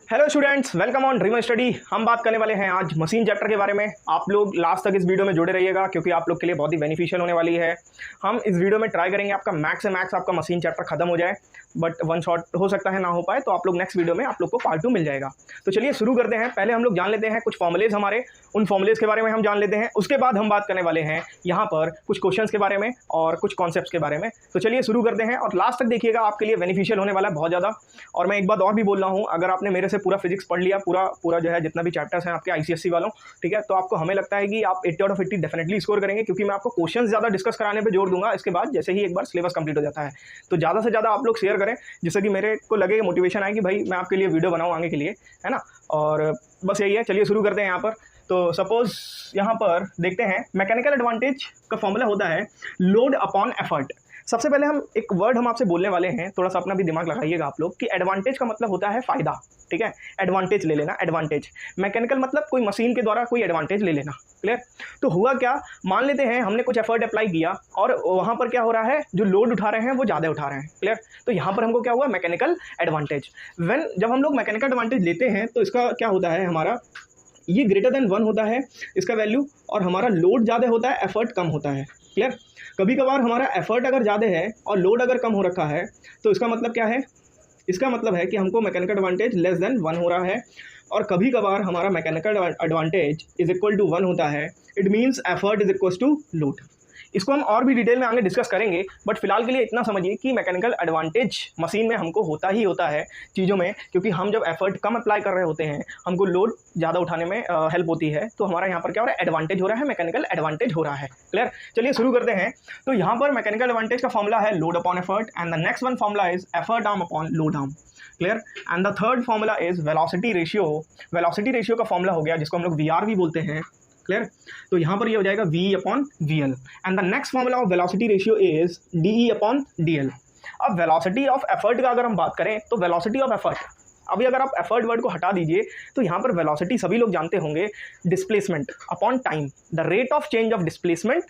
Hello students, welcome on dreamer study. हम बात करने वाले हैं आज मशीन चैप्टर के बारे में। आप लोग लास्ट तक इस वीडियो में जुड़े रहिएगा क्योंकि आप लोग के लिए बहुत ही बेनिफिशियल होने वाली है। हम इस वीडियो में ट्राई करेंगे आपका मैक्स से मैक्स आपका मशीन चैप्टर खत्म हो जाए, बट वन शॉट हो सकता है ना हो पाए, तो आप लोग नेक्स्ट वीडियो में आप लोग को पार्ट 2 मिल जाएगा। तो चलिए शुरू करते हैं। पहले हम लोग जान लेते हैं कुछ फॉर्मुलेज हमारे, उन फॉर्मुलेज के बारे में हम जान लेते हैं। उसके बाद हम बात करने वाले हैं यहाँ पर कुछ क्वेश्चंस के बारे में और कुछ कॉन्सेप्ट्स के बारे में। तो चलिए शुरू करते हैं और लास्ट तक देखिएगा, आपके लिए बेनिफिशियल होने वाला है बहुत ज़्यादा। और मैं एक बात और भी बोल रहा हूँ, अगर आपने मेरे से पूरा फिजिक्स पढ़ लिया, पूरा जो है जितना भी चैप्टर्स हैं आपके आईसीएसई वालों, ठीक है, तो आपको हमें लगता है कि आप 80 आउट ऑफ 80 डेफिनेटली स्कोर करेंगे, क्योंकि मैं आपको क्वेश्चन ज़्यादा डिस्कस कराने पे जोर दूंगा इसके बाद, जैसे ही एक बार सिलेबस कंप्लीट हो जाता है। तो ज़्यादा से ज़्यादा आप लोग शेयर करें, जिससे कि मेरे को लगे, मोटिवेशन आए कि भाई मैं आपके लिए वीडियो बनाऊँ आगे के लिए, है ना। और बस यही है। चलिए शुरू करते हैं यहाँ पर। तो सपोज यहाँ पर देखते हैं, मैकेनिकल एडवांटेज का फॉर्मूला होता है लोड अपॉन एफर्ट। सबसे पहले हम एक वर्ड हम आपसे बोलने वाले हैं, थोड़ा सा अपना भी दिमाग लगाइएगा आप लोग, कि एडवांटेज का मतलब होता है फ़ायदा, ठीक है। एडवांटेज ले लेना, एडवांटेज। मैकेनिकल मतलब कोई मशीन के द्वारा कोई एडवांटेज ले लेना, क्लियर। तो हुआ क्या, मान लेते हैं हमने कुछ एफर्ट अप्लाई किया और वहाँ पर क्या हो रहा है, जो लोड उठा रहे हैं वो ज़्यादा उठा रहे हैं, क्लियर। तो यहाँ पर हमको क्या हुआ, मैकेनिकल एडवांटेज। जब हम लोग मैकेनिकल एडवांटेज लेते हैं तो इसका क्या होता है, हमारा ये ग्रेटर देन 1 होता है इसका वैल्यू, और हमारा लोड ज़्यादा होता है, एफर्ट कम होता है, क्लियर। कभी कभार हमारा एफर्ट अगर ज़्यादा है और लोड अगर कम हो रखा है, तो इसका मतलब क्या है, इसका मतलब है कि हमको मैकेनिकल एडवांटेज लेस देन 1 हो रहा है। और कभी कभार हमारा mechanical advantage is equal to 1 होता है, it means effort is equal to load. इसको हम और भी डिटेल में आगे डिस्कस करेंगे, बट फिलहाल के लिए इतना समझिए कि मैकेनिकल एडवांटेज मशीन में हमको होता ही होता है चीज़ों में, क्योंकि हम जब एफर्ट कम अप्लाई कर रहे होते हैं, हमको लोड ज़्यादा उठाने में हेल्प होती है। तो हमारा यहाँ पर क्या हो रहा है, एडवांटेज हो रहा है, मैकेनिकल एडवांटेज हो रहा है, क्लियर। चलिए शुरू करते हैं। तो यहाँ पर मैकेनिकल एडवांटेज का फॉर्मूला है load upon effort, and the next one formula is effort arm upon load arm, clear. And the third formula is velocity ratio. Velocity ratio का फॉर्मूला हो गया जिसको हम लोग वीआर भी बोलते हैं, क्लियर। तो यहाँ पर ये हो जाएगा V upon VL, and the next formula of velocity ratio is DE upon DL। अब वेलोसिटी ऑफ एफर्ट का अगर हम बात करें तो वेलोसिटी ऑफ एफर्ट, अभी अगर आप एफर्ट वर्ड को हटा दीजिए तो यहाँ पर वेलोसिटी सभी लोग जानते होंगे, displacement upon time, the rate of change of displacement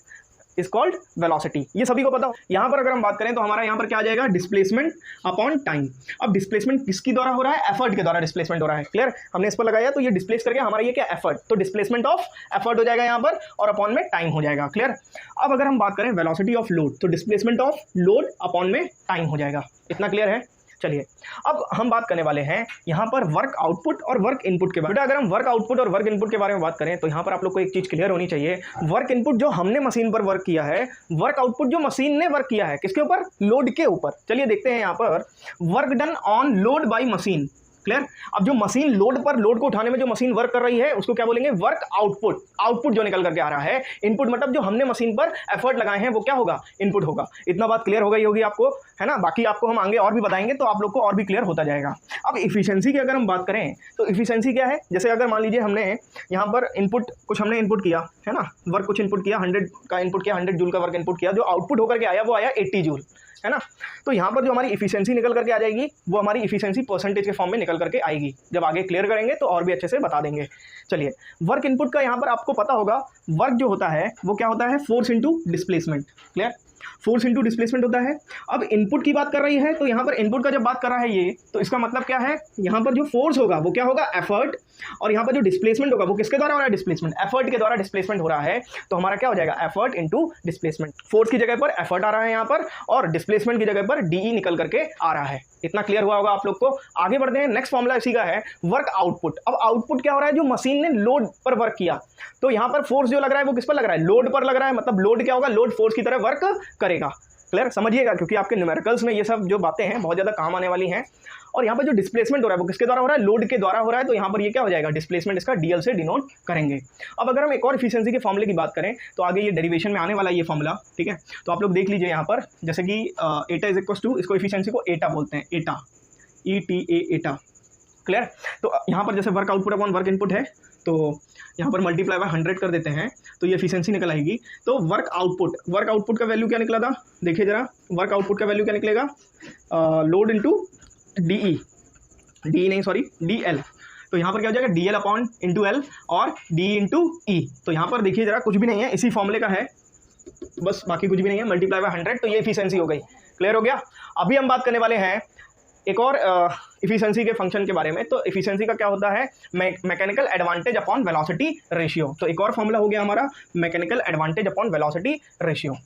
is called velocity, ये सभी को पता हो। यहाँ पर अगर हम बात करें तो हमारा यहाँ पर क्या आ जाएगा, डिस्प्लेसमेंट अपॉन टाइम। अब डिस्प्लेसमेंट किसकी द्वारा हो रहा है, एफर्ट के द्वारा डिस्प्लेसमेंट हो रहा है, क्लियर। हमने इस पर लगाया तो ये डिस्प्लेस करके हमारा ये क्या, एफर्ट, तो डिस्प्लेसमेंट ऑफ एफर्ट हो जाएगा यहाँ पर, और अपॉन में टाइम हो जाएगा, क्लियर। अब अगर हम बात करें वेलोसिटी ऑफ लोड, तो डिस्प्लेसमेंट ऑफ लोड अपॉन में टाइम हो जाएगा। इतना क्लियर है। चलिए अब हम बात करने वाले हैं यहाँ पर वर्क आउटपुट और वर्क इनपुट के बारे में। अगर हम वर्क आउटपुट और वर्क इनपुट के बारे में बात करें तो यहाँ पर आप लोग को एक चीज़ क्लियर होनी चाहिए, वर्क इनपुट जो हमने मशीन पर वर्क किया है, वर्क आउटपुट जो मशीन ने वर्क किया है, किसके ऊपर, लोड के ऊपर। चलिए देखते हैं यहाँ पर, work done on load by machine, clear. अब जो मशीन लोड को उठाने में जो मशीन वर्क कर रही है उसको क्या बोलेंगे, वर्क आउटपुट। आउटपुट जो निकल करके आ रहा है, इनपुट मतलब जो हमने मशीन पर एफर्ट लगाए हैं वो क्या होगा, इनपुट होगा। इतना बात क्लियर हो गई होगी आपको, है ना। बाकी आपको हम आगे और भी बताएंगे तो आप लोग को और भी क्लियर होता जाएगा। अब इफिशियंसी की अगर हम बात करें तो इफिशियंसी क्या है, जैसे अगर मान लीजिए हमने यहाँ पर इनपुट कुछ हमने इनपुट किया है ना, वर्क कुछ इनपुट किया, 100 का इनपुट किया, 100 जूल का वर्क इनपुट किया, जो आउटपुट होकर के आया वो आया 80 जूल, है ना। तो यहाँ पर जो हमारी इफिशियंसी निकल करके आ जाएगी वो हमारी इफिशियंसी परसेंटेज के फॉर्म में निकल करके आएगी। जब आगे क्लियर करेंगे तो और भी अच्छे से बता देंगे। चलिए वर्क इनपुट का यहाँ पर आपको पता होगा, वर्क जो होता है वो क्या होता है, force into displacement, clear. Force into displacement होता है। अब इनपुट की बात कर रही है तो यहाँ पर इनपुट का जब बात कर रहा है ये, तो इसका मतलब क्या है, यहाँ पर जो फोर्स होगा वो क्या होगा, एफर्ट, और यहाँ पर जो डिस्प्लेसमेंट होगा वो किसके द्वारा हो रहा है, डिस्प्लेसमेंट, एफर्ट के द्वारा डिस्प्लेसमेंट हो रहा है। तो हमारा क्या हो जाएगा, एफर्ट इंटू डिस्प्लेसमेंट। फोर्स की जगह पर एफर्ट आ रहा है यहाँ पर, और डिस्प्लेसमेंट की जगह पर DE निकल करके आ रहा है। इतना क्लियर हुआ होगा आप लोग को। आगे बढ़ते हैं, नेक्स्ट फॉर्मूला इसी का है वर्क आउटपुट। अब आउटपुट क्या हो रहा है, जो मशीन ने लोड पर वर्क किया, तो यहाँ पर फोर्स जो लग रहा है वो किस पर लग रहा है, लोड पर लग रहा है। मतलब लोड क्या होगा, लोड फोर्स की तरह वर्क करेगा, क्लियर, समझिएगा, क्योंकि आपके न्यूमेरिकल्स में ये सब जो बातें हैं बहुत ज़्यादा काम आने वाली हैं। और यहाँ पर जो डिस्प्लेसमेंट हो रहा है वो किसके द्वारा हो रहा है, लोड के द्वारा हो रहा है। तो यहाँ पर ये क्या हो जाएगा, डिस्प्लेसमेंट इसका DL से डिनोट करेंगे। अब अगर हम एक और इफिशियंसी के फॉर्मूले की बात करें तो आगे ये डेरिवेशन में आने वाला ये फॉर्मूला, ठीक है। तो आप लोग देख लीजिए यहाँ पर, जैसे कि एटा इज इक्वल टू, इसको इफिशियंसी को एटा बोलते हैं, एटा, ETA, एटा, क्लियर। तो यहाँ पर जैसे work output upon work input है, तो यहाँ पर मल्टीप्लाई बाय 100 कर देते हैं तो ये एफिशिएंसी निकल आएगी। तो वर्क आउटपुट का वैल्यू क्या निकला था, देखिए जरा, वर्क आउटपुट का वैल्यू क्या निकलेगा, लोड इंटू DL। तो यहाँ पर क्या हो जाएगा, DL अपॉन इंटू L और DE इंटू E। तो यहाँ पर देखिए जरा, कुछ भी नहीं है, इसी फॉर्मूले का है, बस बाकी कुछ भी नहीं है, मल्टीप्लाई बाय 100, तो ये एफिशिएंसी हो गई। क्लियर हो गया। अभी हम बात करने वाले हैं एक और इफिशिएंसी के फंक्शन के बारे में। तो इफिशिएंसी का क्या होता है, mechanical advantage upon velocity ratio. तो एक और फॉर्मूला हो गया हमारा mechanical advantage upon velocity ratio.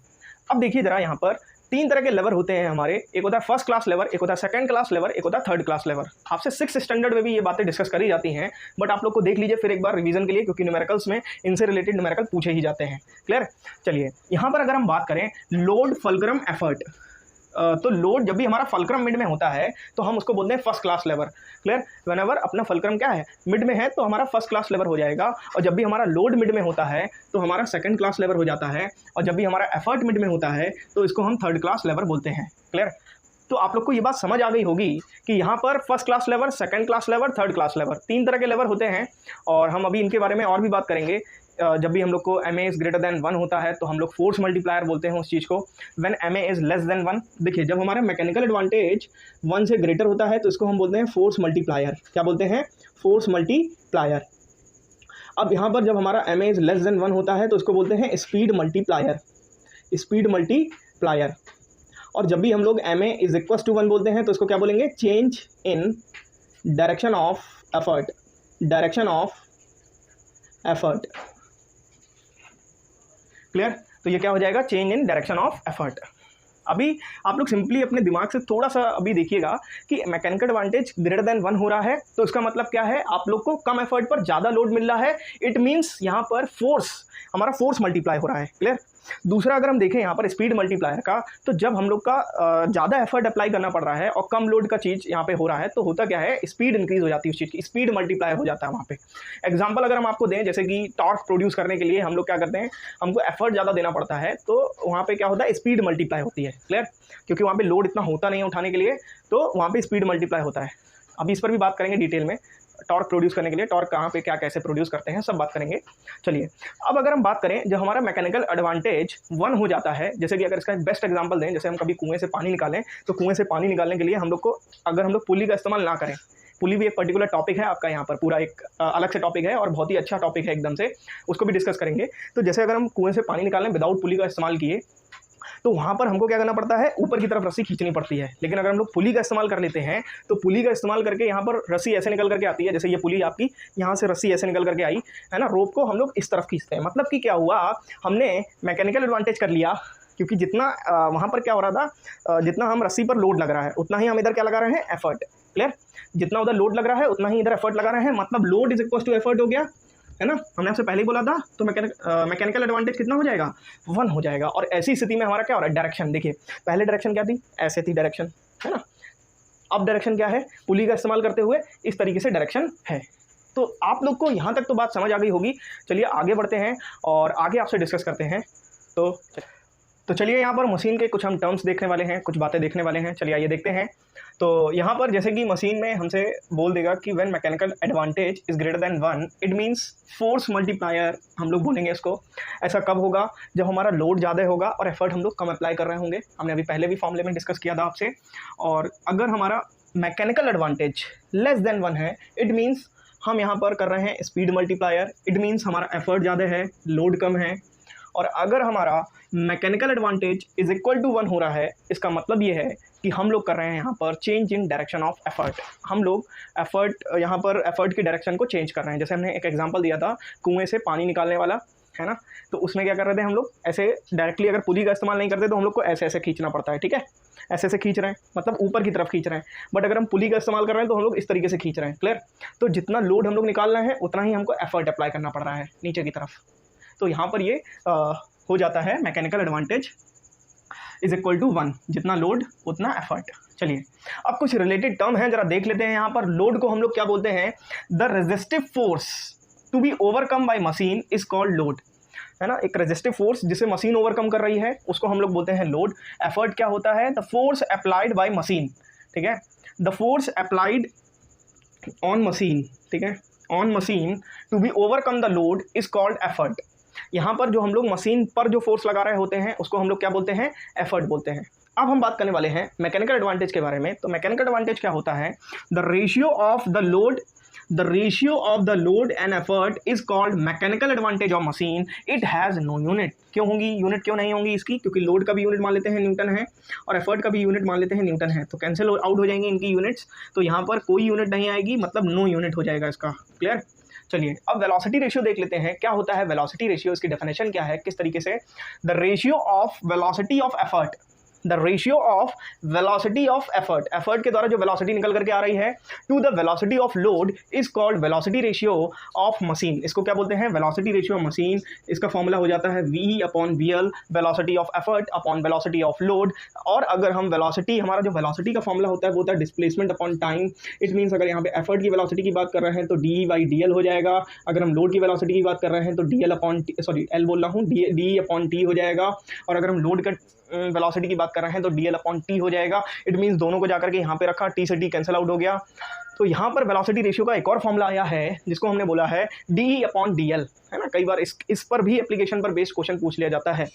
अब देखिए जरा यहाँ पर 3 तरह के लेवर होते हैं हमारे, एक होता है फर्स्ट क्लास लेवर, एक होता है सेकंड क्लास लेवर, एक होता है थर्ड क्लास लेवर। आपसे 6th स्टैंडर्ड में भी ये बातें डिस्कस करी जाती हैं, बट आप लोग को देख लीजिए फिर एक बार रिवीजन के लिए, क्योंकि न्यूमेरिकल्स में इनसे रिलेटेड न्यूमेरिकल पूछे ही जाते हैं। क्लियर। चलिए यहाँ पर अगर हम बात करें लोड फुलक्रम एफर्ट, तो लोड जब भी हमारा फुलक्रम मिड में होता है तो हम उसको बोलते हैं फर्स्ट क्लास लेवर। क्लियर। व्हेनेवर अपना फुलक्रम क्या है, मिड में है, तो हमारा फर्स्ट क्लास लेवर हो जाएगा। और जब भी हमारा लोड मिड में होता है तो हमारा सेकंड क्लास लेवर हो जाता है। और जब भी हमारा एफर्ट मिड में होता है तो इसको हम थर्ड क्लास लेवर बोलते हैं। क्लियर। तो आप लोग को ये बात समझ आ गई होगी कि यहाँ पर फर्स्ट क्लास लेवर, सेकंड क्लास लेवर, थर्ड क्लास लेवर, 3 तरह के लेवर होते हैं। और हम अभी इनके बारे में और भी बात करेंगे। जब भी हम लोग को ma इज़ ग्रेटर देन 1 होता है तो हम लोग फोर्स मल्टीप्लायर बोलते हैं उस चीज़ को। When ma is less than 1, देखिए जब हमारा मैकेनिकल एडवांटेज 1 से ग्रेटर होता है तो इसको हम बोलते हैं फोर्स मल्टीप्लायर। क्या बोलते हैं, फोर्स मल्टीप्लायर। अब यहाँ पर जब हमारा ma इज़ लेस देन 1 होता है तो इसको बोलते हैं स्पीड मल्टीप्लायर, स्पीड मल्टीप्लायर। और जब भी हम लोग ma इज़ इक्वल टू 1 बोलते हैं तो इसको क्या बोलेंगे, change in direction of effort, direction of effort. Clear. तो ये क्या हो जाएगा, change in direction of effort. अभी आप लोग सिंपली अपने दिमाग से थोड़ा सा अभी देखिएगा कि मैकेनिकल एडवांटेज ग्रेटर देन 1 हो रहा है तो इसका मतलब क्या है, आप लोग को कम एफर्ट पर ज़्यादा लोड मिल रहा है। इट मीन्स यहाँ पर फोर्स, हमारा फोर्स मल्टीप्लाई हो रहा है। क्लियर। दूसरा अगर हम देखें यहाँ पर स्पीड मल्टीप्लायर का, तो जब हम लोग का ज़्यादा एफर्ट अप्लाई करना पड़ रहा है और कम लोड का चीज़ यहाँ पे हो रहा है तो होता क्या है, स्पीड इंक्रीज हो जाती है उस चीज़ की, स्पीड मल्टीप्लाई हो जाता है वहाँ पे। एग्जांपल अगर हम आपको दें, जैसे कि टॉर्क प्रोड्यूस करने के लिए हम लोग क्या करते हैं, हमको एफर्ट ज़्यादा देना पड़ता है तो वहाँ पर क्या होता है, स्पीड मल्टीप्लाई होती है। क्लियर। क्योंकि वहाँ पर लोड इतना होता नहीं है उठाने के लिए, तो वहाँ पर स्पीड मल्टीप्लाई होता है। अभी इस पर भी बात करेंगे डिटेल में, टॉर्क प्रोड्यूस करने के लिए टॉर्क कहाँ पे क्या कैसे प्रोड्यूस करते हैं सब बात करेंगे। चलिए अब अगर हम बात करें जब हमारा मैकेनिकल एडवांटेज 1 हो जाता है, जैसे कि अगर इसका एक बेस्ट एग्जांपल दें, जैसे हम कभी कुएं से पानी निकालें तो कुएं से पानी निकालने के लिए हम लोग को, अगर हम लोग पुली का इस्तेमाल ना करें, पुली भी एक पर्टिकुलर टॉपिक है आपका, यहाँ पर पूरा एक अलग से टॉपिक है और बहुत ही अच्छा टॉपिक है एकदम से, उसको भी डिस्कस करेंगे। तो जैसे अगर हम कुएं से पानी निकालें विदाउट पुली का इस्तेमाल किए तो वहाँ पर हमको क्या करना पड़ता है, ऊपर की तरफ रस्सी खींचनी पड़ती है। लेकिन अगर हम लोग पुली का इस्तेमाल कर लेते हैं तो पुली का इस्तेमाल करके यहाँ पर रस्सी ऐसे निकल करके आती है, जैसे ये पुली आपकी यहाँ से रस्सी ऐसे निकल करके आई है ना, रोप को हम लोग इस तरफ खींचते हैं। मतलब कि क्या हुआ, हमने मैकेनिकल एडवांटेज कर लिया, क्योंकि जितना वहाँ पर क्या हो रहा था, जितना हम रस्सी पर लोड लग रहा है उतना ही हम इधर क्या लगा रहे हैं, एफर्ट। क्लियर। जितना उधर लोड लग रहा है उतना ही इधर एफर्ट लगा रहे हैं, मतलब load is equal to effort हो गया, है ना। हमने आपसे पहले ही बोला था। तो मैकेनिकल एडवांटेज कितना हो जाएगा, 1 हो जाएगा। और ऐसी स्थिति में हमारा क्या हो रहा है, डायरेक्शन देखिए, पहले डायरेक्शन क्या थी, ऐसे थी डायरेक्शन, है ना। अब डायरेक्शन क्या है, पुली का इस्तेमाल करते हुए इस तरीके से डायरेक्शन है। तो आप लोग को यहाँ तक तो बात समझ आ गई होगी। चलिए आगे बढ़ते हैं और आगे आपसे डिस्कस करते हैं। तो चलिए यहाँ पर मशीन के कुछ हम टर्म्स देखने वाले हैं, कुछ बातें देखने वाले हैं। चलिए आइए देखते हैं। तो यहाँ पर जैसे कि मशीन में हमसे बोल देगा कि when mechanical advantage is greater than 1 it means force multiplier, हम लोग बोलेंगे इसको। ऐसा कब होगा, जब हमारा लोड ज़्यादा होगा और एफर्ट हम लोग कम अप्लाई कर रहे होंगे। हमने अभी पहले भी फॉर्मूले में डिस्कस किया था आपसे। और अगर हमारा मैकेनिकल एडवांटेज लेस देन 1 है, इट मीन्स हम यहाँ पर कर रहे हैं स्पीड मल्टीप्लायर, इट मीन्स हमारा एफर्ट ज़्यादा है, लोड कम है। और अगर हमारा mechanical advantage is equal to 1 हो रहा है, इसका मतलब ये है कि हम लोग कर रहे हैं यहाँ पर change in direction of effort. हम लोग एफर्ट, यहाँ पर एफर्ट की डायरेक्शन को चेंज कर रहे हैं। जैसे हमने एक एग्जांपल दिया था कुएं से पानी निकालने वाला, है ना। तो उसमें क्या कर रहे थे हम लोग, ऐसे डायरेक्टली अगर पुली का इस्तेमाल नहीं करते तो हम लोग को ऐसे ऐसे खींचना पड़ता है, ठीक है। ऐसे ऐसे खींच रहे हैं, मतलब ऊपर की तरफ खींच रहे हैं। बट अगर हम पुली का इस्तेमाल कर रहे हैं तो हम लोग इस तरीके से खींच रहे हैं। क्लियर। तो जितना लोड हम लोग निकाल रहे हैं उतना ही हमको एफर्ट अप्लाई करना पड़ रहा है नीचे की तरफ। तो यहाँ पर ये हो जाता है mechanical advantage is equal to 1, जितना लोड उतना एफर्ट। चलिए अब कुछ रिलेटेड टर्म है, जरा देख लेते हैं। यहाँ पर लोड को हम लोग क्या बोलते हैं, the resistive force to be overcome by machine is called load, है ना। एक रेजिस्टिव फोर्स जिसे मशीन ओवरकम कर रही है उसको हम लोग बोलते हैं लोड। एफर्ट क्या होता है, the force applied by machine, ठीक है, the force applied on machine, ठीक है, on machine to be overcome the load is called effort. यहाँ पर जो हम लोग मशीन पर जो फोर्स लगा रहे होते हैं उसको हम लोग क्या बोलते हैं, एफर्ट बोलते हैं। अब हम बात करने वाले हैं मैकेनिकल एडवांटेज के बारे में। तो मैकेनिकल एडवांटेज क्या होता है, the ratio of the load the ratio of the load and effort is called mechanical advantage of machine, it has no unit. क्यों होंगी यूनिट, क्यों नहीं होंगी इसकी? क्योंकि लोड का भी यूनिट मान लेते हैं न्यूटन है और एफर्ट का भी यूनिट मान लेते हैं न्यूटन है, तो कैंसिल आउट हो जाएंगे इनकी यूनिट्स, तो यहाँ पर कोई यूनिट नहीं आएगी, मतलब नो यूनिट हो जाएगा इसका। क्लियर? चलिए अब वेलोसिटी रेशियो देख लेते हैं, क्या होता है वेलोसिटी रेशियो, इसकी डेफिनेशन क्या है, किस तरीके से। The ratio of velocity of effort, the ratio of velocity of effort, effort के द्वारा जो वेलोसिटी निकल करके आ रही है, to the velocity of load is called velocity ratio of machine. इसको क्या बोलते हैं? Velocity ratio of machine. इसका फॉर्मूला हो जाता है V upon V L, velocity of effort upon velocity of load. और अगर हम वेलोसिटी, हमारा जो वेलोसिटी का फॉर्मूला होता है वो होता है displacement upon time. It means अगर यहाँ पे एफर्ट की वेलोसिटी की बात कर रहे हैं तो डी बाई डी एल हो जाएगा, अगर हम लोड की वेलोसिटी की बात कर रहे हैं तो D L upon sorry L बोल रहा हूँ, डी अपॉन टी हो जाएगा, और अगर हम लोड का वेलोसिटी की बात कर रहे हैं तो डी एल अपॉन टी हो जाएगा। इट मीन्स दोनों को जाकर के यहाँ पे रखा, टी से टी कैंसिल आउट हो गया। तो यहाँ पर वेलोसिटी रेशियो का एक और फॉर्मूला आया है जिसको हमने बोला है डी अपॉन डी एल, है ना। कई बार इस पर भी एप्लीकेशन पर बेस्ड क्वेश्चन पूछ लिया जाता है।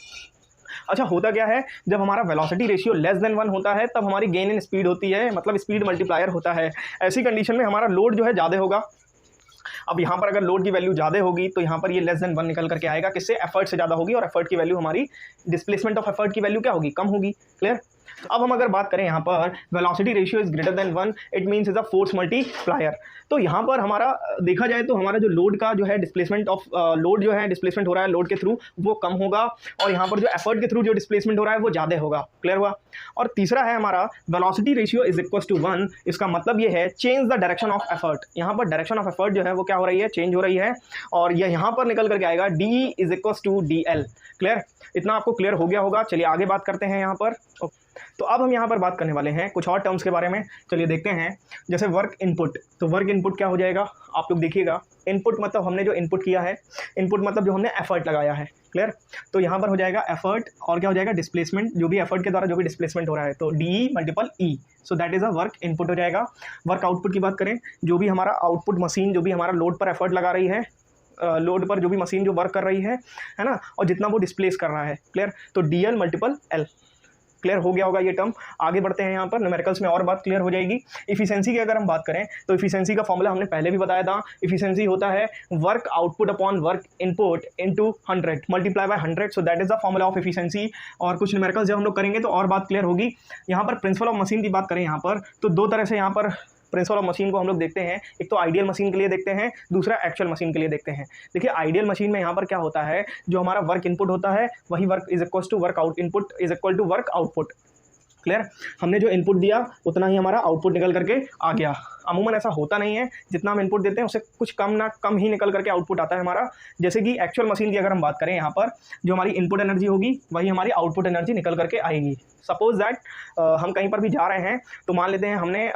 अच्छा, होता क्या है, जब हमारा वेलोसिटी रेशियो लेस देन 1 होता है तब हमारी गेन इन स्पीड होती है, मतलब स्पीड मल्टीप्लायर होता है। ऐसी कंडीशन में हमारा लोड जो है ज़्यादा होगा। अब यहाँ पर अगर लोड की वैल्यू ज़्यादा होगी तो यहाँ पर ये लेस देन 1 निकल करके आएगा, किससे? एफर्ट से ज़्यादा होगी, और एफर्ट की वैल्यू हमारी डिस्प्लेसमेंट ऑफ एफर्ट की वैल्यू क्या होगी? कम होगी। क्लियर? अब हम अगर बात करें यहाँ पर velocity ratio is greater than 1, it means is a force multiplier. तो यहाँ पर हमारा देखा जाए तो हमारा जो लोड का जो है डिस्प्लेसमेंट ऑफ लोड जो है डिस्प्लेसमेंट हो रहा है लोड के थ्रू वो कम होगा, और यहाँ पर जो एफर्ट के थ्रू जो डिस्प्लेसमेंट हो रहा है वो ज़्यादा होगा। क्लियर हुआ? और तीसरा है हमारा velocity ratio is equal to 1, इसका मतलब ये है change the direction of effort. यहाँ पर डायरेक्शन ऑफ एफर्ट जो है वो क्या हो रही है? चेंज हो रही है, और यह यहाँ पर निकल करके आएगा D is equal to D L. Clear? इतना आपको क्लियर हो गया होगा। चलिए आगे बात करते हैं यहाँ पर। तो अब हम यहाँ पर बात करने वाले हैं कुछ और टर्म्स के बारे में। चलिए देखते हैं, जैसे वर्क इनपुट। तो वर्क इनपुट क्या हो जाएगा, आप लोग देखिएगा। इनपुट मतलब हमने जो इनपुट किया है, इनपुट मतलब जो हमने एफर्ट लगाया है। क्लियर? तो यहाँ पर हो जाएगा एफर्ट, और क्या हो जाएगा? डिस्प्लेसमेंट, जो भी एफर्ट के द्वारा जो भी डिस्प्लेसमेंट हो रहा है, तो D multiple E, so that is a work input हो जाएगा। वर्क आउटपुट की बात करें, जो भी हमारा आउटपुट मशीन जो भी हमारा लोड पर एफर्ट लगा रही है, लोड पर जो भी मशीन जो वर्क कर रही है ना, और जितना वो डिस्प्लेस कर रहा है। क्लियर? तो D L multiple L. Clear हो गया होगा ये टर्म। आगे बढ़ते हैं, यहाँ पर न्यूमेरिकल्स में और बात क्लियर हो जाएगी। इफिशिएंसी की अगर हम बात करें तो इफिशिएंसी का फॉर्मूला हमने पहले भी बताया था। इफिशिएंसी होता है work output upon work input into 100 multiply by 100, so that is the formula of efficiency. और कुछ न्यूमेरिकल्स जब हम लोग करेंगे तो और बात क्लियर होगी। यहाँ पर प्रिंसिपल ऑफ मशीन की बात करें यहाँ पर, तो दो तरह से यहाँ पर प्रिंसिपल ऑफ मशीन को हम लोग देखते हैं। एक तो आइडियल मशीन के लिए देखते हैं, दूसरा एक्चुअल मशीन के लिए देखते हैं। देखिए आइडियल मशीन में यहाँ पर क्या होता है, जो हमारा वर्क इनपुट होता है वही work is equal to work out input is equal to work output. Clear? हमने जो इनपुट दिया उतना ही हमारा आउटपुट निकल करके आ गया। अमूमन ऐसा होता नहीं है, जितना हम इनपुट देते हैं उससे कुछ कम ही निकल करके आउटपुट आता है हमारा। जैसे कि एक्चुअल मशीन की अगर हम बात करें, यहाँ पर जो हमारी इनपुट एनर्जी होगी वही हमारी आउटपुट एनर्जी निकल करके आएगी। सपोज दैट हम कहीं पर भी जा रहे हैं, तो मान लेते हैं हमने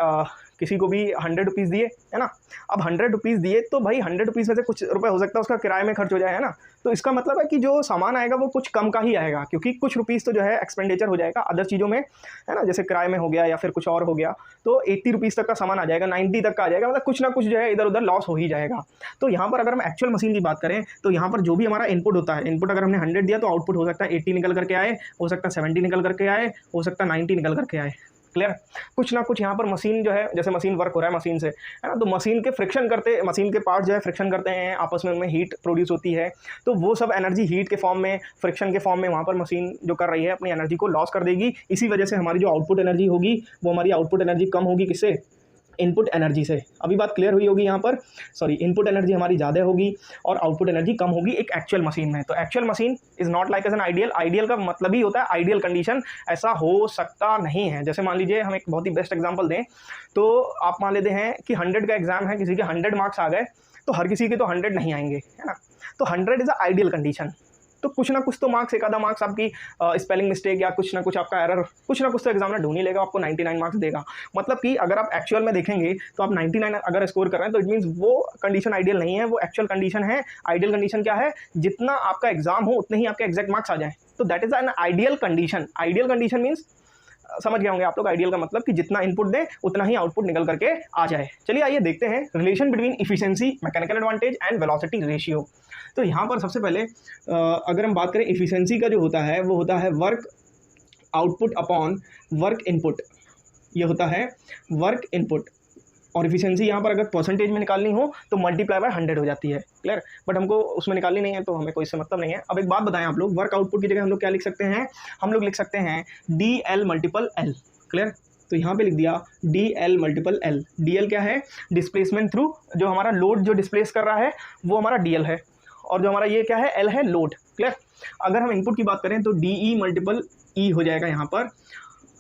किसी को भी 100 रुपीज़ दिए, है ना। अब 100 रुपीज़ दिए तो भाई 100 रुपीज़ में से कुछ रुपए हो सकता है उसका किराए में खर्च हो जाए, है ना। तो इसका मतलब है कि जो सामान आएगा वो कुछ कम का ही आएगा, क्योंकि कुछ रुपीज़ तो जो है एक्सपेंडिचर हो जाएगा अदर चीज़ों में, है ना, जैसे किराए में हो गया या फिर कुछ और हो गया। तो 80 रुपीज़ तक का सामान आ जाएगा, 90 तक का आ जाएगा, मतलब कुछ ना कुछ जो है इधर उधर लॉस हो ही जाएगा। तो यहाँ पर अगर हम एक्चुअल मशीन की बात करें तो यहाँ पर जो भी हमारा इनपुट होता है, इनपुट अगर हमने 100 दिया तो आउटपुट हो सकता है 80 निकल करके आए, हो सकता है 70 निकल करके आए, हो सकता है 90 निकल करके आए। क्लियर? कुछ ना कुछ यहाँ पर मशीन जो है, जैसे मशीन वर्क हो रहा है मशीन से, है ना, तो मशीन के फ्रिक्शन करते, मशीन के पार्ट जो है फ्रिक्शन करते हैं आपस में, उनमें हीट प्रोड्यूस होती है। तो वो सब एनर्जी हीट के फॉर्म में, फ्रिक्शन के फॉर्म में वहाँ पर मशीन जो कर रही है अपनी एनर्जी को लॉस कर देगी। इसी वजह से हमारी जो आउटपुट एनर्जी होगी वो हमारी आउटपुट एनर्जी कम होगी, किससे? इनपुट एनर्जी से। अभी बात क्लियर हुई होगी यहाँ पर। सॉरी, इनपुट एनर्जी हमारी ज़्यादा होगी और आउटपुट एनर्जी कम होगी एक एक्चुअल मशीन में। तो actual machine is not like as an ideal. Ideal का मतलब ही होता है आइडियल कंडीशन, ऐसा हो सकता नहीं है। जैसे मान लीजिए हम एक बहुत ही बेस्ट एग्जांपल दें, तो आप मान लेते हैं कि 100 का एग्जाम है, किसी के 100 मार्क्स आ गए, तो हर किसी के तो 100 नहीं आएंगे, है ना। तो 100 इज़ अ आइडियल कंडीशन। तो कुछ ना कुछ तो मार्क्स, एक आधा मार्क्स आपकी स्पेलिंग मिस्टेक या कुछ ना कुछ आपका एरर, कुछ ना कुछ तो एग्जामिनर ढूंढ ही लेगा, आपको 99 मार्क्स देगा। मतलब कि अगर आप एक्चुअल में देखेंगे तो आप 99 अगर स्कोर कर रहे हैं तो इट मीन्स वो कंडीशन आइडियल नहीं है, वो एक्चुअल कंडीशन है। आइडियल कंडीशन क्या है? जितना आपका एग्जाम हो उतने ही आपके एग्जैक्ट मार्क्स आ जाए, तो that is an ideal condition. Ideal condition means समझ गए होंगे आप लोग, आइडियल का मतलब कि जितना इनपुट दें उतना ही आउटपुट निकल करके आ जाए। चलिए आइए देखते हैं relation between efficiency, mechanical advantage and velocity ratio. तो यहाँ पर सबसे पहले अगर हम बात करें इफिशिएंसी का जो होता है वो होता है work output upon work input. ये होता है वर्क इनपुट, और इफिशियंसी यहाँ पर अगर परसेंटेज में निकालनी हो तो मल्टीप्लाई बाय 100 हो जाती है, क्लियर। बट हमको उसमें निकालनी नहीं है तो हमें कोई इससे मतलब नहीं है। अब एक बात बताएं आप लोग, वर्क आउटपुट की जगह हम लोग क्या लिख सकते हैं, हम लोग लिख सकते हैं DL मल्टीपल L, क्लियर। तो यहाँ पे लिख दिया DL मल्टीपल L। DL क्या है, डिस्प्लेसमेंट थ्रू, जो हमारा लोड जो डिस्प्लेस कर रहा है वो हमारा DL है, और जो हमारा ये क्या है, L है, लोड, क्लियर। अगर हम इनपुट की बात करें तो DE मल्टीपल E हो जाएगा यहाँ पर।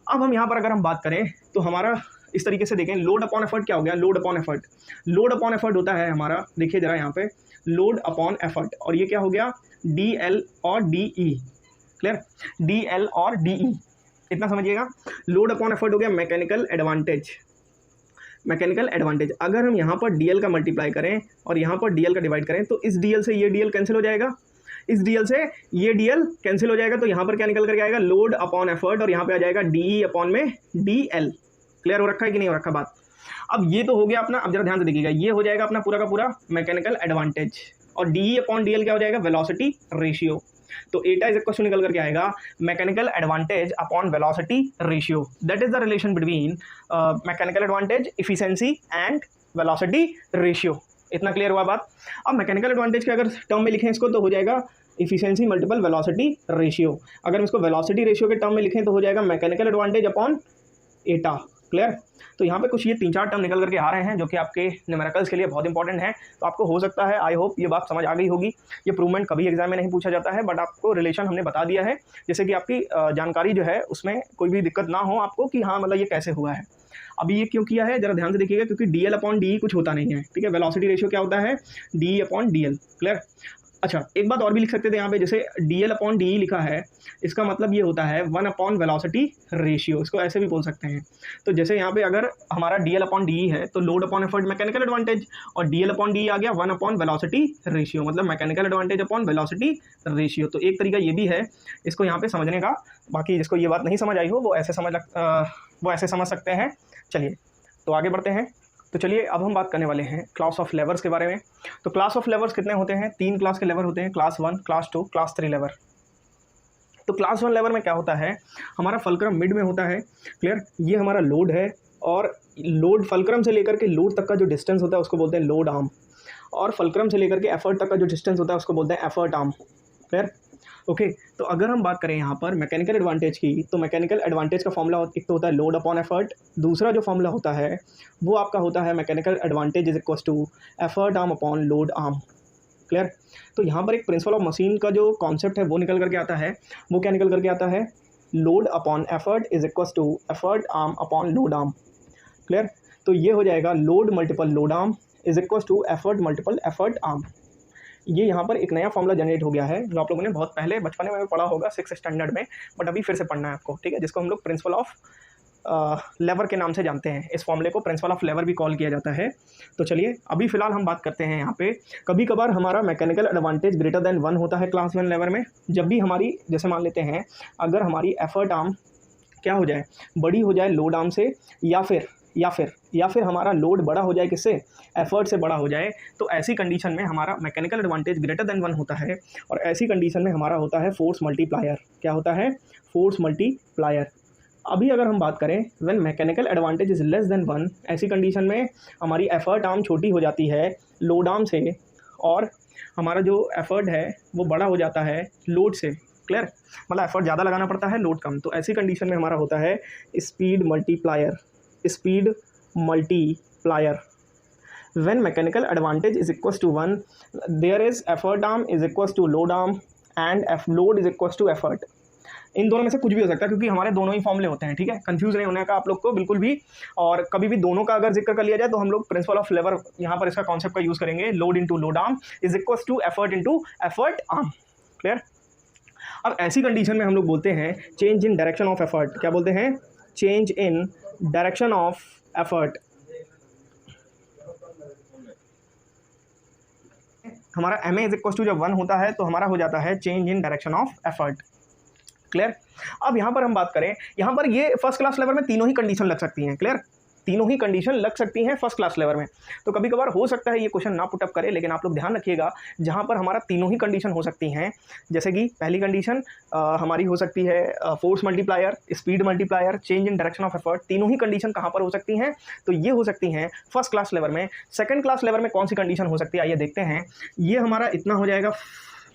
अब हम यहाँ पर अगर हम बात करें तो हमारा इस तरीके से देखें, लोड अपॉन एफर्ट क्या हो गया, load upon effort. Load upon effort होता है हमारा, देखिए जरा यहाँ पे, लोड अपॉन एफर्ट, और ये क्या हो गया, DL और DE, क्लियर, DL और DE, इतना समझिएगा। लोड अपॉन एफर्ट हो गया मैकेनिकल एडवांटेज, मैकेनिकल एडवांटेज। अगर हम यहाँ पर DL का मल्टीप्लाई करें और यहाँ पर DL का डिवाइड करें तो इस DL से ये DL कैंसिल हो जाएगा, इस DL से ये DL कैंसिल हो जाएगा, तो यहाँ पर क्या निकल करके आएगा, लोड अपॉन एफर्ट, और यहाँ पे आ जाएगा DE अपॉन में DL। क्लियर हो रखा है कि नहीं हो रखा बात। अब ये तो हो गया अपना, अब जरा ध्यान से देखिएगा, ये हो जाएगा अपना पूरा का पूरा मैकेनिकल एडवांटेज, और DE अपॉन DL क्या हो जाएगा, वेलोसिटी रेशियो। तो एटा इज इक्वल टू निकल करके आएगा mechanical advantage upon velocity ratio, that is the relation between mechanical advantage, efficiency and velocity ratio. इतना क्लियर हुआ बात। अब मैकेनिकल एडवांटेज के अगर टर्म में लिखें इसको तो हो जाएगा इफिशिएंसी मल्टीपल वेलोसिटी रेशियो। अगर हम इसको वेलोसिटी रेशियो के टर्म में लिखें तो हो जाएगा मैकेनिकल एडवांटेज अपॉन एटा, क्लियर। तो यहाँ पे कुछ ये 3-4 टर्म निकल करके आ रहे हैं जो कि आपके न्यूमेरिकल्स के लिए बहुत इंपॉर्टेंट है। तो आपको हो सकता है, आई होप ये बात समझ आ गई होगी। ये प्रूवमेंट कभी एग्जाम में नहीं पूछा जाता है, बट आपको रिलेशन हमने बता दिया है, जैसे कि आपकी जानकारी जो है उसमें कोई भी दिक्कत ना हो आपको कि हाँ मतलब ये कैसे हुआ है। अभी ये क्यों किया है जरा ध्यान से देखिएगा, क्योंकि DL अपॉन DE कुछ होता नहीं है, ठीक है। वेलोसिटी रेशियो क्या होता है, DE अपॉन DL, क्लियर। अच्छा, एक बात और भी लिख सकते थे यहाँ पे, जैसे DL अपॉन DE लिखा है, इसका मतलब ये होता है 1 अपॉन वेलोसिटी रेशियो, इसको ऐसे भी बोल सकते हैं। तो जैसे यहाँ पे अगर हमारा DL अपॉन DE है तो load upon effort mechanical advantage, और DL अपॉन DE आ गया 1 अपॉन वेलोसिटी रेशियो, मतलब mechanical advantage upon velocity ratio. तो एक तरीका ये भी है इसको यहाँ पे समझने का। बाकी जिसको ये बात नहीं समझ आई हो वो ऐसे समझ सकते हैं। चलिए तो आगे बढ़ते हैं। तो चलिए अब हम बात करने वाले हैं क्लास ऑफ लेवर्स के बारे में। तो क्लास ऑफ लेवर्स कितने होते हैं, 3 क्लास के लेवर होते हैं, क्लास 1, क्लास 2, क्लास 3 लेवर। तो क्लास 1 लेवर में क्या होता है, हमारा फलक्रम मिड में होता है, क्लियर। ये हमारा लोड है, और लोड फलक्रम से लेकर के लोड तक का जो डिस्टेंस होता है उसको बोलते हैं लोड आर्म, और फलक्रम से लेकर के एफर्ट तक का जो डिस्टेंस होता है उसको बोलते हैं एफर्ट आर्म, क्लियर। ओके, तो अगर हम बात करें यहाँ पर मैकेनिकल एडवांटेज की, तो मैकेनिकल एडवांटेज का फॉर्मूला एक तो होता है लोड अपॉन एफर्ट, दूसरा जो फॉर्मूला होता है वो आपका होता है mechanical advantage is equal to effort arm upon load arm, clear. तो यहाँ पर एक प्रिंसिपल ऑफ मशीन का जो कॉन्सेप्ट है वो निकल करके आता है, वो क्या निकल करके आता है, load upon effort is equal to effort arm upon load arm, clear. तो ये हो जाएगा load multiple load arm is equal to effort multiple effort arm. ये यहाँ पर एक नया फॉर्मूला जनरेट हो गया है जो आप लोगों ने बहुत पहले बचपन में पढ़ा होगा 6th स्टैंडर्ड में, बट अभी फिर से पढ़ना है आपको, ठीक है, जिसको हम लोग प्रिंसिपल ऑफ लेवर के नाम से जानते हैं। इस फॉर्मूले को प्रिंसिपल ऑफ लेवर भी कॉल किया जाता है। तो चलिए अभी फिलहाल हम बात करते हैं यहाँ पे, कभी कभार हमारा मैकेनिकल एडवांटेज ग्रेटर देन 1 होता है क्लास 1 लेवर में, जब भी हमारी, जैसे मान लेते हैं अगर हमारी एफर्ट आर्म क्या हो जाए, बड़ी हो जाए लोड आर्म से, या फिर हमारा लोड बड़ा हो जाए किससे, एफर्ट से बड़ा हो जाए, तो ऐसी कंडीशन में हमारा मैकेनिकल एडवांटेज ग्रेटर देन 1 होता है, और ऐसी कंडीशन में हमारा होता है फोर्स मल्टीप्लायर। क्या होता है, फोर्स मल्टीप्लायर। अभी अगर हम बात करें when mechanical advantage is less than 1, ऐसी कंडीशन में हमारी एफर्ट आर्म छोटी हो जाती है लोड आर्म से, और हमारा जो एफर्ट है वो बड़ा हो जाता है लोड से, क्लियर। मतलब एफर्ट ज़्यादा लगाना पड़ता है, लोड कम। तो ऐसी कंडीशन में हमारा होता है speed multiplier, speed multiplier. When mechanical advantage is equals to 1, there is effort arm is equals to load arm and load is equals to effort. इन दोनों में से कुछ भी हो सकता है क्योंकि हमारे दोनों ही फॉर्मूले होते हैं, ठीक है। कंफ्यूज नहीं होने का आप लोग को बिल्कुल भी। और कभी भी दोनों का अगर जिक्र कर लिया जाए तो हम लोग प्रिंसिपल ऑफ लेवर यहाँ पर इसका कॉन्सेप्ट का यूज़ करेंगे, load into load arm is equals to effort into effort arm, clear. अब ऐसी कंडीशन में हम लोग बोलते हैं change in direction of effort. क्या बोलते हैं, change in direction of effort. हमारा MA इज इक्वल टू जब 1 होता है तो हमारा हो जाता है change in direction of effort, clear. अब यहाँ पर हम बात करें, यहाँ पर ये फर्स्ट क्लास लेवल में तीनों ही कंडीशन लग सकती हैं, क्लियर। तीनों ही कंडीशन लग सकती हैं फर्स्ट क्लास लेवल में। तो कभी कभार हो सकता है ये क्वेश्चन ना पुटअप करे, लेकिन आप लोग ध्यान रखिएगा जहाँ पर हमारा तीनों ही कंडीशन हो सकती हैं, जैसे कि पहली कंडीशन हमारी हो सकती है force multiplier, speed multiplier, change in direction of effort. तीनों ही कंडीशन कहाँ पर हो सकती हैं? तो ये हो सकती हैं फर्स्ट क्लास लेवल में। सेकंड क्लास लेवल में कौन सी कंडीशन हो सकती है, आइए देखते हैं। ये हमारा इतना हो जाएगा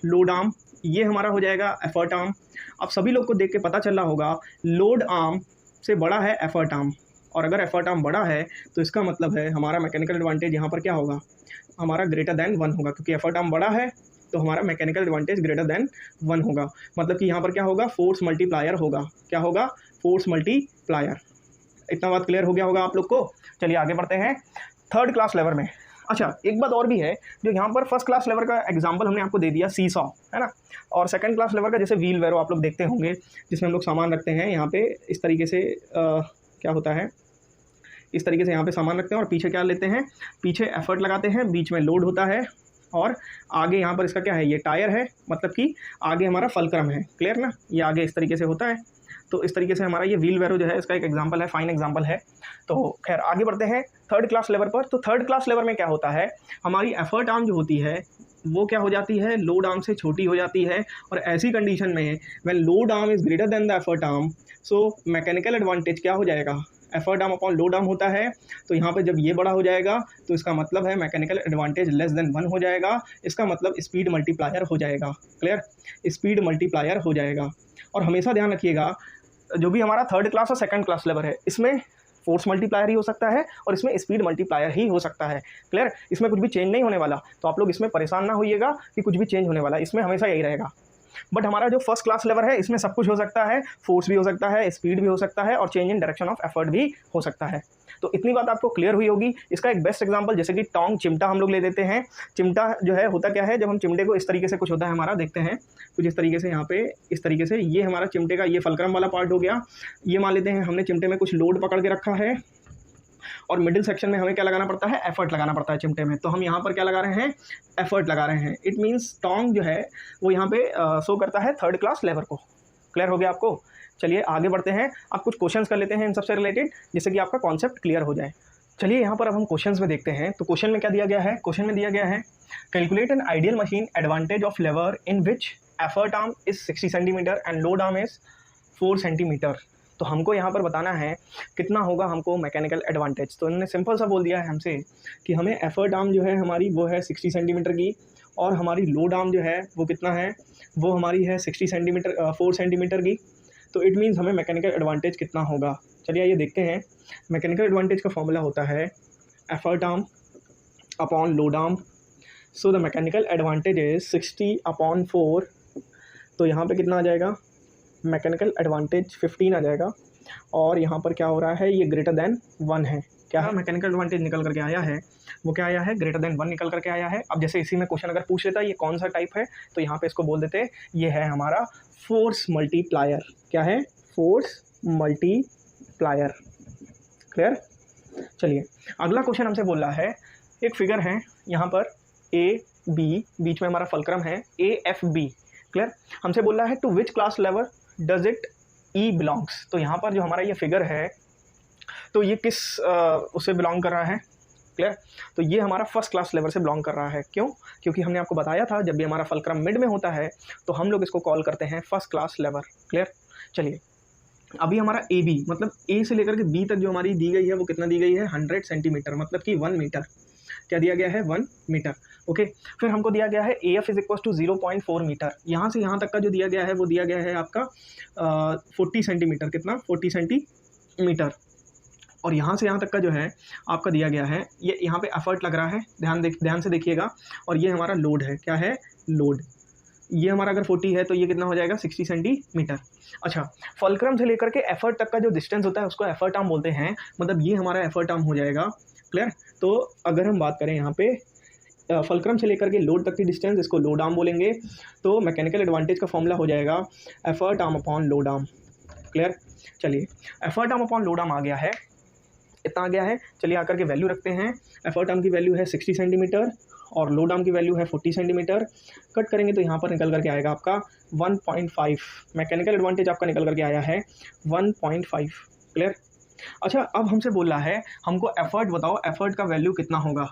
लोड आर्म, ये हमारा हो जाएगा एफर्ट आर्म। अब सभी लोग को देख के पता चल रहा होगा लोड आर्म से बड़ा है एफर्ट आर्म, और अगर एफर्ट आर्म बड़ा है तो इसका मतलब है हमारा मैकेनिकल एडवांटेज यहाँ पर क्या होगा, हमारा ग्रेटर देन 1 होगा, क्योंकि एफर्ट आर्म बड़ा है तो हमारा मैकेनिकल एडवांटेज ग्रेटर देन 1 होगा। मतलब कि यहाँ पर क्या होगा, फोर्स मल्टीप्लायर होगा। क्या होगा? Force multiplier. इतना बात क्लियर हो गया होगा आप लोग को। चलिए आगे बढ़ते हैं थर्ड क्लास लेवल में। अच्छा, एक बात और भी है, जो यहाँ पर फर्स्ट क्लास लेवल का एग्जांपल हमने आपको दे दिया सी सॉ, है ना, और सेकंड क्लास लेवल का जैसे व्हील वैरो आप लोग देखते होंगे, जिसमें हम लोग सामान रखते हैं। यहाँ पे इस तरीके से क्या होता है, इस तरीके से यहाँ पे सामान रखते हैं और पीछे क्या लेते हैं, पीछे एफर्ट लगाते हैं, बीच में लोड होता है, और आगे यहाँ पर इसका क्या है, ये टायर है, मतलब कि आगे हमारा फलक्रम है। क्लियर ना, ये आगे इस तरीके से होता है। तो इस तरीके से हमारा ये व्हील वैरो जो है इसका एक एग्जांपल है, फाइन एग्जांपल है। तो खैर आगे बढ़ते हैं थर्ड क्लास लेवल पर। तो थर्ड क्लास लेवल में क्या होता है, हमारी एफर्ट आर्म जो होती है वो क्या हो जाती है, लोड आर्म से छोटी हो जाती है। और ऐसी कंडीशन में when load arm is greater than the effort arm, so mechanical advantage क्या हो जाएगा, effort arm upon load arm होता है। तो यहाँ पे जब ये बड़ा हो जाएगा तो इसका मतलब है मैकेनिकल एडवांटेज लेस देन 1 हो जाएगा। इसका मतलब स्पीड मल्टीप्लायर हो जाएगा। क्लियर, स्पीड मल्टीप्लायर हो जाएगा। और हमेशा ध्यान रखिएगा, जो भी हमारा थर्ड क्लास और सेकंड क्लास लेवल है, इसमें फोर्स मल्टीप्लायर ही हो सकता है और इसमें स्पीड मल्टीप्लायर ही हो सकता है। क्लियर, इसमें कुछ भी चेंज नहीं होने वाला। तो आप लोग इसमें परेशान ना होइएगा कि कुछ भी चेंज होने वाला है, इसमें हमेशा यही रहेगा। बट हमारा जो फर्स्ट क्लास लेवल है इसमें सब कुछ हो सकता है, फोर्स भी हो सकता है, स्पीड भी हो सकता है, और change in direction of effort भी हो सकता है। तो इतनी बात आपको क्लियर हुई होगी। इसका एक बेस्ट एग्जांपल जैसे कि टोंग, चिमटा हम लोग ले देते हैं। चिमटा जो है होता क्या है, जब हम चिमटे को इस तरीके से कुछ होता है हमारा, देखते हैं कुछ इस तरीके से, यहाँ पे इस तरीके से, ये हमारा चिमटे का ये फलक्रम वाला पार्ट हो गया। ये मान लेते हैं हमने चिमटे में कुछ लोड पकड़ के रखा है, और मिडिल सेक्शन में हमें क्या लगाना पड़ता है, एफर्ट लगाना पड़ता है चिमटे में। तो हम यहाँ पर क्या लगा रहे हैं, एफर्ट लगा रहे हैं। इट मीन्स टोंग जो है वो यहाँ पे शो करता है थर्ड क्लास लेवल को। क्लियर हो गया आपको? चलिए आगे बढ़ते हैं। अब कुछ क्वेश्चंस कर लेते हैं इन सबसे रिलेटेड, जिससे कि आपका कॉन्सेप्ट क्लियर हो जाए। चलिए यहाँ पर अब हम क्वेश्चंस में देखते हैं। तो क्वेश्चन में क्या दिया गया है, क्वेश्चन में दिया गया है calculate an ideal machine advantage of lever in which effort arm is 60 centimetre and load arm is 4 centimetre. तो हमको यहाँ पर बताना है कितना होगा हमको मैकेनिकल एडवांटेज। तो इन्होंने सिंपल सा बोल दिया है हमसे कि हमें एफर्ट आर्म जो है हमारी वो है 60 सेंटीमीटर की, और हमारी लोड आर्म जो है वो कितना है, वो हमारी है 60 सेंटीमीटर 4 सेंटीमीटर की। तो इट मीन्स हमें मैकेनिकल एडवांटेज कितना होगा। चलिए आइए देखते हैं। मैकेनिकल एडवांटेज का फॉर्मूला होता है effort arm upon load arm. So the mechanical advantage is 60 upon 4। तो यहाँ पे कितना आ जाएगा, मैकेनिकल एडवांटेज 15 आ जाएगा। और यहाँ पर क्या हो रहा है, ये ग्रेटर देन 1 है। क्या है, मैकेनिकल एडवांटेज निकल करके आया है, वो क्या आया है, ग्रेटर देन 1 निकल करके आया है। अब जैसे इसी में क्वेश्चन अगर पूछ लेता है ये कौन सा टाइप है, तो यहाँ पे इसको बोल देते हैं ये है हमारा फोर्स मल्टीप्लायर। क्या है, फोर्स मल्टीप्लायर। क्लियर। चलिए अगला क्वेश्चन हमसे बोल रहा है, एक फिगर है यहाँ पर ए बी, बीच में हमारा फलक्रम है ए एफ बी। क्लियर। हमसे बोल रहा है to which class level does it ई बिलोंग्स। तो यहाँ पर जो हमारा ये फिगर है तो ये किस उससे बिलोंग कर रहा है। क्लियर। तो ये हमारा फर्स्ट क्लास लेवल से बिलोंग कर रहा है। क्यों? क्योंकि हमने आपको बताया था जब भी हमारा फलक्रम मिड में होता है तो हम लोग इसको कॉल करते हैं फर्स्ट क्लास लेवल। क्लियर। चलिए अभी हमारा ए बी, मतलब ए से लेकर के बी तक जो हमारी दी गई है वो कितना दी गई है, 100 सेंटीमीटर, मतलब कि 1 मीटर। क्या दिया गया है, 1 मीटर। ओके। फिर हमको दिया गया है A F is equal to 0.4 metre. यहाँ से यहाँ तक का जो दिया गया है वो दिया गया है आपका 40 सेंटीमीटर। कितना, 40 सेंटीमीटर। और यहाँ से यहाँ तक का जो है आपका दिया गया है, ये यहाँ पे एफर्ट लग रहा है, ध्यान से देखिएगा। और ये हमारा लोड है। क्या है, लोड। ये हमारा अगर 40 है तो ये कितना हो जाएगा, 60 सेंटीमीटर। अच्छा, फलक्रम से लेकर के एफर्ट तक का जो डिस्टेंस होता है उसको एफर्ट आर्म बोलते हैं, मतलब ये हमारा एफर्ट आर्म हो जाएगा। क्लियर। तो अगर हम बात करें यहाँ पे फलक्रम से लेकर के लोड तक की डिस्टेंस, इसको लोड आर्म बोलेंगे। तो मैकेनिकल एडवांटेज का फॉर्मूला हो जाएगा effort arm upon load arm. Clear. चलिए effort arm upon load arm आ गया है, इतना आ गया है। चलिए आकर के वैल्यू रखते हैं। एफर्ट आर्म की वैल्यू है 60 सेंटीमीटर और लोड आर्म की वैल्यू है 40 सेंटीमीटर। कट करेंगे तो यहाँ पर निकल करके आएगा आपका 1.5। मैकेनिकल एडवांटेज आपका निकल करके आया है 1.5। क्लियर। अच्छा, अब हमसे बोल रहा है हमको एफर्ट बताओ, एफर्ट का वैल्यू कितना होगा,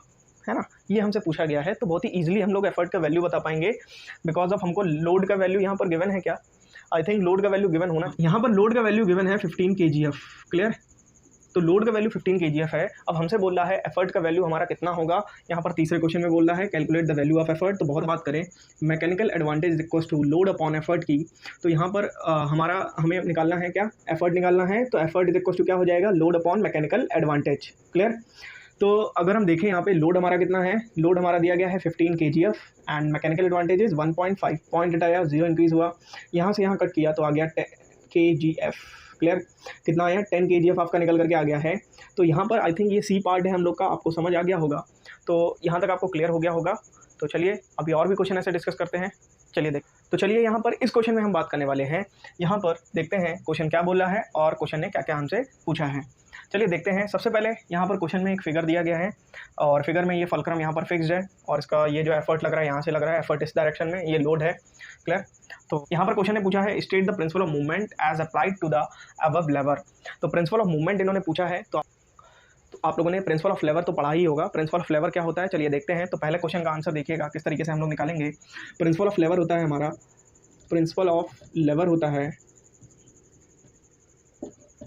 है ना? ये हमसे पूछा गया है, तो बहुत ही ईज़िली हम लोग एफर्ट का वैल्यू बता पाएँगे बिकॉज़ ऑफ हमको लोड का वैल्यू यहाँ पर गिवन है क्या? आई थिंक लोड का वैल्यू गिवन होना, यहाँ पर लोड का वैल्यू गिवन है 15 केजीएफ, क्लियर? तो लोड का वैल्यू 15 केजीएफ है। अब हमसे बोल रहा है एफर्ट का वैल्यू हमारा कितना होगा, यहाँ पर तीसरे क्वेश्चन में बोल रहा है calculate the value of effort. तो बहुत बात करें mechanical advantage is equals to load upon effort की, तो यहाँ पर हमारा हमें निकालना है क्या, एफर्ट निकालना है। तो एफर्ट इज इक्वल्स टू क्या हो जाएगा, load upon mechanical advantage, clear? तो अगर हम देखें यहाँ पे लोड हमारा कितना है, लोड हमारा दिया गया है 15 KGF and mechanical advantage is 1.5, point हटाया 0 इंक्रीज हुआ, यहाँ से यहाँ कट किया तो आ गया 10 केजीएफ, क्लियर? कितना आया, 10 केजीएफ आपका निकल करके आ गया है। तो यहाँ पर आई थिंक ये सी पार्ट है हम लोग का, आपको समझ आ गया होगा, तो यहाँ तक आपको क्लियर हो गया होगा। तो चलिए अभी और भी क्वेश्चन ऐसे डिस्कस करते हैं, चलिए यहाँ पर इस क्वेश्चन में हम बात करने वाले हैं। यहाँ पर देखते हैं क्वेश्चन क्या बोला है और क्वेश्चन ने क्या क्या हमसे पूछा है। चलिए देखते हैं। सबसे पहले यहाँ पर क्वेश्चन में एक फिगर दिया गया है और फिगर में ये फलक्रम यहाँ पर फिक्स्ड है और इसका ये जो एफर्ट लग रहा है यहाँ से लग रहा है, एफर्ट इस डायरेक्शन में, ये लोड है, क्लियर? तो यहाँ पर क्वेश्चन ने पूछा है state the principle of movement as applied to the above lever. तो प्रिंसिपल ऑफ मूवमेंट इन्होंने पूछा है, तो आप लोगों ने प्रिंसिपल ऑफ लेवर तो पढ़ा ही होगा। प्रिंसिपल ऑफ लेवर क्या होता है, चलिए देखते हैं। तो पहले क्वेश्चन का आंसर देखिएगा किस तरीके से हम लोग निकालेंगे। प्रिंसिपल ऑफ लेवर होता है हमारा, प्रिंसिपल ऑफ लेवर होता है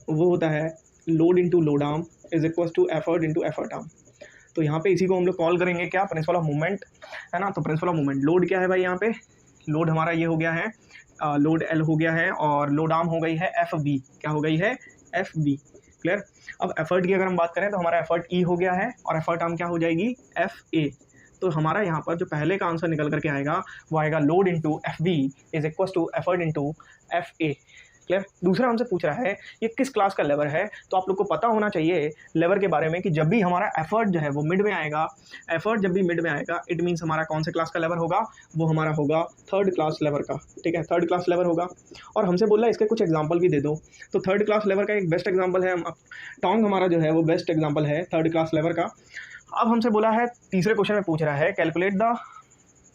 वो होता है load into load arm is equals to effort into effort arm. तो यहाँ पे इसी को हम लोग कॉल करेंगे क्या, प्रिंसिपल ऑफ मूवमेंट, है ना? तो प्रिंसिपल ऑफ मूवमेंट, लोड क्या है भाई, यहाँ पे लोड हमारा ये हो गया है, लोड एल हो गया है और लोड आर्म हो गई है एफ बी, क्या हो गई है, एफ बी, क्लियर? अब एफर्ट की अगर हम बात करें तो हमारा एफर्ट ई हो गया है और एफर्ट आर्म क्या हो जाएगी, एफ ए। तो हमारा यहाँ पर जो पहले का आंसर निकल करके आएगा वो आएगा load into F B is equal to effort into F A, clear? दूसरा हमसे पूछ रहा है ये किस क्लास का लेवर है। तो आप लोग को पता होना चाहिए लेवर के बारे में कि जब भी हमारा एफर्ट जो है वो मिड में आएगा, एफर्ट जब भी मिड में आएगा इट मीन्स हमारा कौन से क्लास का लेवर होगा, वो हमारा होगा थर्ड क्लास लेवर का, ठीक है? थर्ड क्लास लेवर होगा। और हमसे बोल रहा है इसके कुछ एग्जाम्पल भी दे दो। तो थर्ड क्लास लेवर का एक बेस्ट एग्जाम्पल है टोंग, हमारा जो है वो बेस्ट एग्जाम्पल है थर्ड क्लास लेवर का। अब हमसे बोला है तीसरे क्वेश्चन में पूछ रहा है calculate the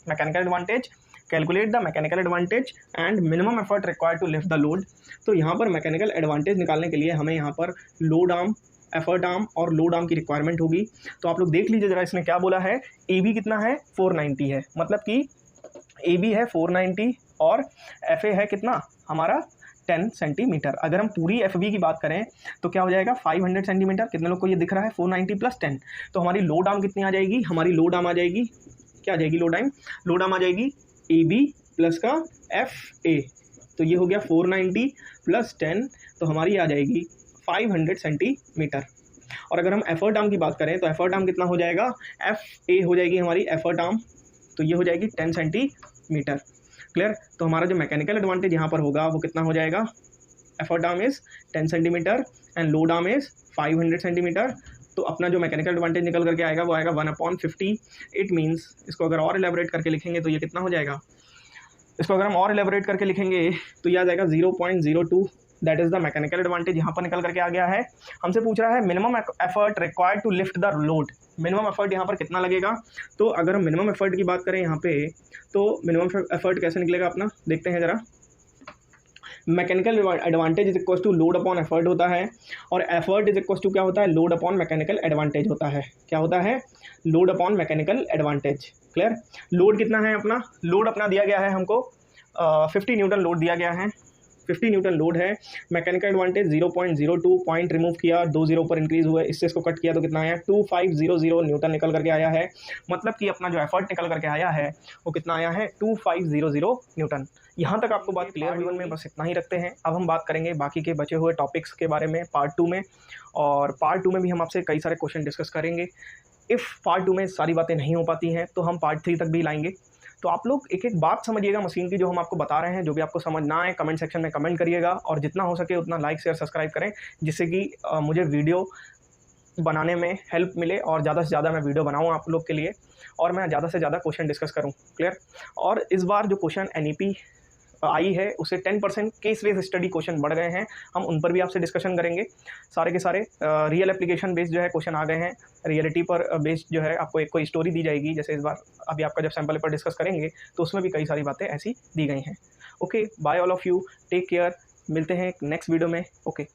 mechanical advantage, calculate the mechanical advantage and minimum effort required to lift the load. तो यहाँ पर मैकेनिकल एडवांटेज निकालने के लिए हमें यहाँ पर लोड आर्म, एफर्ट आर्म और लोड आर्म की रिक्वायरमेंट होगी। तो आप लोग देख लीजिए जरा, इसने क्या बोला है, ए बी कितना है, 490 है, मतलब कि ए बी है 490 और एफ ए है कितना हमारा 10 सेंटीमीटर। अगर हम पूरी एफ बी की बात करें तो क्या हो जाएगा 500 सेंटीमीटर। कितने लोग को ये दिख रहा है, 490 प्लस 10। तो हमारी लोड आर्म कितनी आ जाएगी, हमारी लोड आर्म आ जाएगी, क्या आ जाएगी, लोड आर्म आ जाएगी ए बी प्लस का एफ ए। तो ये हो गया 490 प्लस 10, तो हमारी आ जाएगी 500 सेंटीमीटर। और अगर हम एफर्ट आर्म की बात करें तो एफर्ट आर्म कितना हो जाएगा, एफ ए हो जाएगी हमारी एफर्ट आर्म, तो ये हो जाएगी 10 सेंटीमीटर, क्लियर? तो हमारा जो मैकेनिकल एडवांटेज यहाँ पर होगा वो कितना हो जाएगा, effort arm is 10 centimetre and load arm is 500 centimetre. तो अपना जो मैकेनिकल एडवांटेज निकल करके आएगा वो आएगा 1/50। इट मीन्स इसको अगर और एलेबोरेट करके लिखेंगे तो ये कितना हो जाएगा, इसको अगर हम और एलेबोरेट करके लिखेंगे तो ये आ जाएगा 0.02, that is the mechanical advantage यहाँ पर निकल करके आ गया है। हमसे पूछ रहा है minimum effort required to lift the load, minimum effort यहाँ पर कितना लगेगा। तो अगर हम मिनिमम एफर्ट की बात करें यहाँ पे तो मिनिमम एफर्ट कैसे निकलेगा अपना, देखते हैं ज़रा। Mechanical advantage is equal to load upon effort होता है और एफर्ट इज इक्वल टू क्या होता है, लोड अपॉन मैकेनिकल एडवांटेज होता है। क्या होता है, load upon mechanical advantage, clear? Load कितना है अपना, लोड अपना दिया गया है हमको 50 न्यूटन लोड दिया गया है, 50 न्यूटन लोड है। मैकेनिकल एडवांटेज 0.02, पॉइंट रिमूव किया, 2 0 पर इंक्रीज हुआ, इससे इसको कट किया तो कितना आया, 2500 न्यूटन निकल करके आया है। मतलब कि अपना जो एफर्ट निकल करके आया है वो कितना आया है, 2500 न्यूटन। यहाँ तक आपको बात क्लियर हुई में, बस इतना ही रखते हैं। अब हम बात करेंगे बाकी के बचे हुए टॉपिक्स के बारे में पार्ट 2 में, और पार्ट 2 में भी हम आपसे कई सारे क्वेश्चन डिस्कस करेंगे। इफ़ पार्ट 2 में सारी बातें नहीं हो पाती हैं तो हम पार्ट 3 तक भी लाएंगे। तो आप लोग एक एक बात समझिएगा मशीन की जो हम आपको बता रहे हैं, जो भी आपको समझ ना आए कमेंट सेक्शन में कमेंट करिएगा, और जितना हो सके उतना लाइक शेयर सब्सक्राइब करें, जिससे कि मुझे वीडियो बनाने में हेल्प मिले और ज़्यादा से ज़्यादा मैं वीडियो बनाऊँ आप लोग के लिए, और मैं ज़्यादा से ज़्यादा क्वेश्चन डिस्कस करूँ, क्लियर? और इस बार जो क्वेश्चन NEP आई है उससे 10% केस बेस्ड स्टडी क्वेश्चन बढ़ गए हैं, हम उन पर भी आपसे डिस्कशन करेंगे। सारे के सारे रियल एप्लीकेशन बेस्ड जो है क्वेश्चन आ गए हैं, रियलिटी पर बेस्ड जो है आपको एक कोई स्टोरी दी जाएगी, जैसे इस बार अभी आपका जब सैम्पल पेपर डिस्कस करेंगे तो उसमें भी कई सारी बातें ऐसी दी गई हैं। Okay, bye all of you, take care, मिलते हैं नेक्स्ट वीडियो में। ओके।